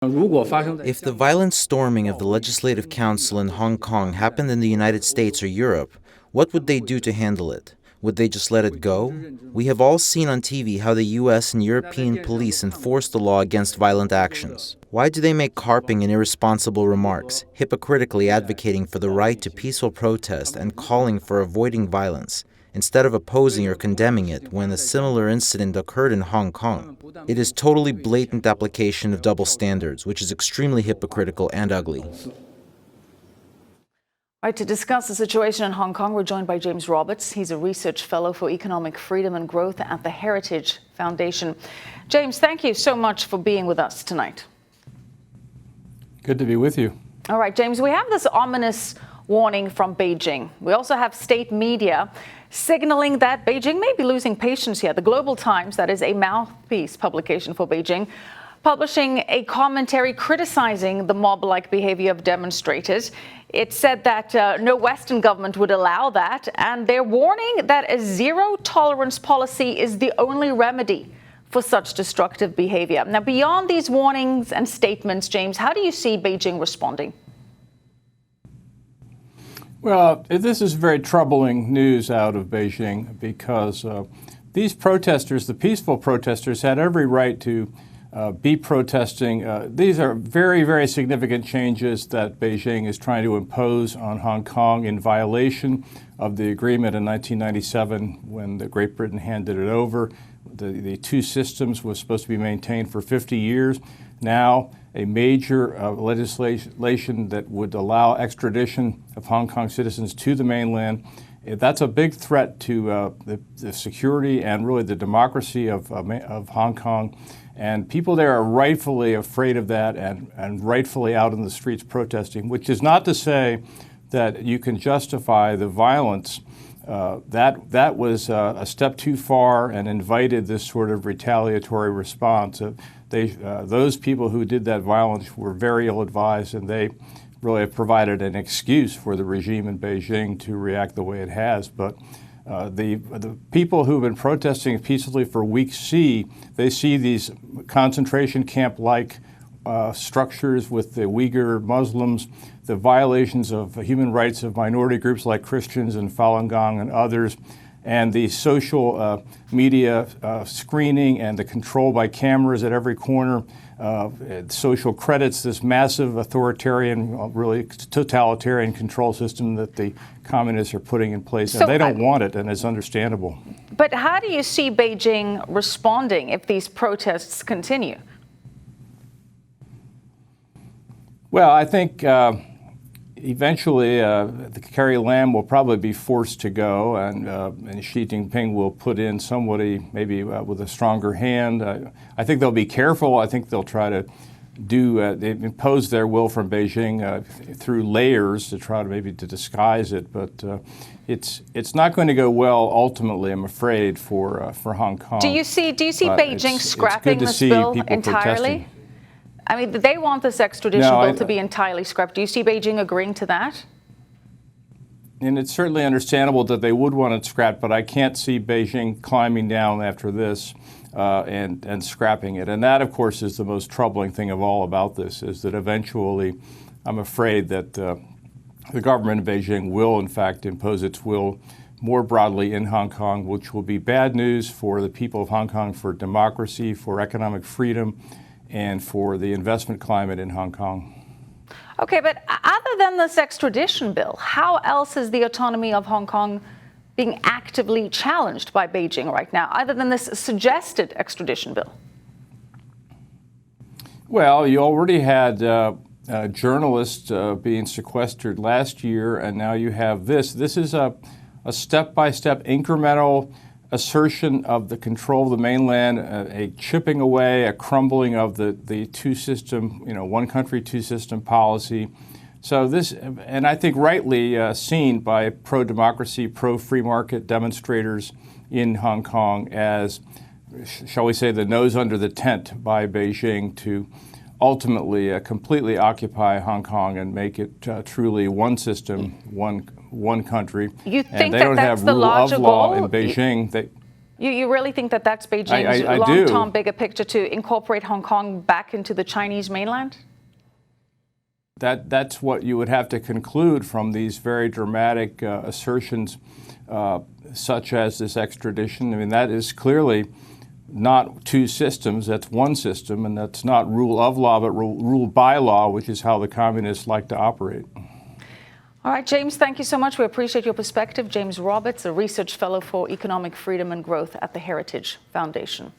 If the violent storming of the Legislative Council in Hong Kong happened in the United States or Europe, what would they do to handle it? Would they just let it go? We have all seen on TV how the US and European police enforce the law against violent actions. Why do they make carping and irresponsible remarks, hypocritically advocating for the right to peaceful protest and calling for avoiding violence, instead of opposing or condemning it when a similar incident occurred in Hong Kong? It is totally blatant application of double standards, which is extremely hypocritical and ugly. All right, to discuss the situation in Hong Kong, we're joined by James Roberts. He's a research fellow for economic freedom and growth at the Heritage Foundation. James, thank you so much for being with us tonight. Good to be with you. All right, James, we have this ominous warning from Beijing. We also have state media signaling that Beijing may be losing patience here. The Global Times, that is a mouthpiece publication for Beijing, publishing a commentary criticizing the mob-like behavior of demonstrators. It said that no Western government would allow that, and they're warning that a zero-tolerance policy is the only remedy for such destructive behavior. Now, beyond these warnings and statements, James, how do you see Beijing responding? Well, this is very troubling news out of Beijing because these protesters, the peaceful protesters, had every right to be protesting. These are very, very significant changes that Beijing is trying to impose on Hong Kong in violation of the agreement in 1997 when Great Britain handed it over. The two systems was supposed to be maintained for 50 years. Now, a major legislation that would allow extradition of Hong Kong citizens to the mainland. That's a big threat to the security and really the democracy of Hong Kong. And people there are rightfully afraid of that and rightfully out in the streets protesting, which is not to say that you can justify the violence. That was a step too far and invited this sort of retaliatory response. Those people who did that violence were very ill-advised, and they really have provided an excuse for the regime in Beijing to react the way it has. But the people who have been protesting peacefully for weeks they see these concentration camp-like structures with the Uyghur Muslims, the violations of human rights of minority groups like Christians and Falun Gong and others, and the social media screening and the control by cameras at every corner, social credits, this massive authoritarian, really totalitarian control system that the communists are putting in place. And they don't want it, and it's understandable. But how do you see Beijing responding if these protests continue? Well, I think eventually Carrie Lam will probably be forced to go, and Xi Jinping will put in somebody maybe with a stronger hand. I think they'll be careful. I think they'll try to they impose their will from Beijing through layers to try to maybe to disguise it. But it's not going to go well ultimately, I'm afraid, for Hong Kong. Do you see Beijing scrapping this bill entirely? Protesting. I mean, they want this extradition bill to be entirely scrapped. Do you see Beijing agreeing to that? And it's certainly understandable that they would want it scrapped, but I can't see Beijing climbing down after this and scrapping it. And that, of course, is the most troubling thing of all about this, is that eventually I'm afraid that the government of Beijing will, in fact, impose its will more broadly in Hong Kong, which will be bad news for the people of Hong Kong, for democracy, for economic freedom, and for the investment climate in Hong Kong. Okay, but other than this extradition bill, how else is the autonomy of Hong Kong being actively challenged by Beijing right now, other than this suggested extradition bill? Well, you already had journalists being sequestered last year, and now you have this. This is a step-by-step incremental assertion of the control of the mainland, a chipping away, a crumbling of the two-system, one country, two-system policy. So this, and I think rightly seen by pro-democracy, pro-free market demonstrators in Hong Kong as, shall we say, the nose under the tent by Beijing to ultimately completely occupy Hong Kong and make it truly one system, one country. You think that that's the larger goal? In Beijing. You really think that that's Beijing's I long-term do. bigger picture to incorporate Hong Kong back into the Chinese mainland? That's what you would have to conclude from these very dramatic assertions, such as this extradition. I mean, that is clearly not two systems, that's one system, and that's not rule of law, but rule by law, which is how the communists like to operate. All right, James, thank you so much. We appreciate your perspective. James Roberts, a research fellow for economic freedom and growth at the Heritage Foundation.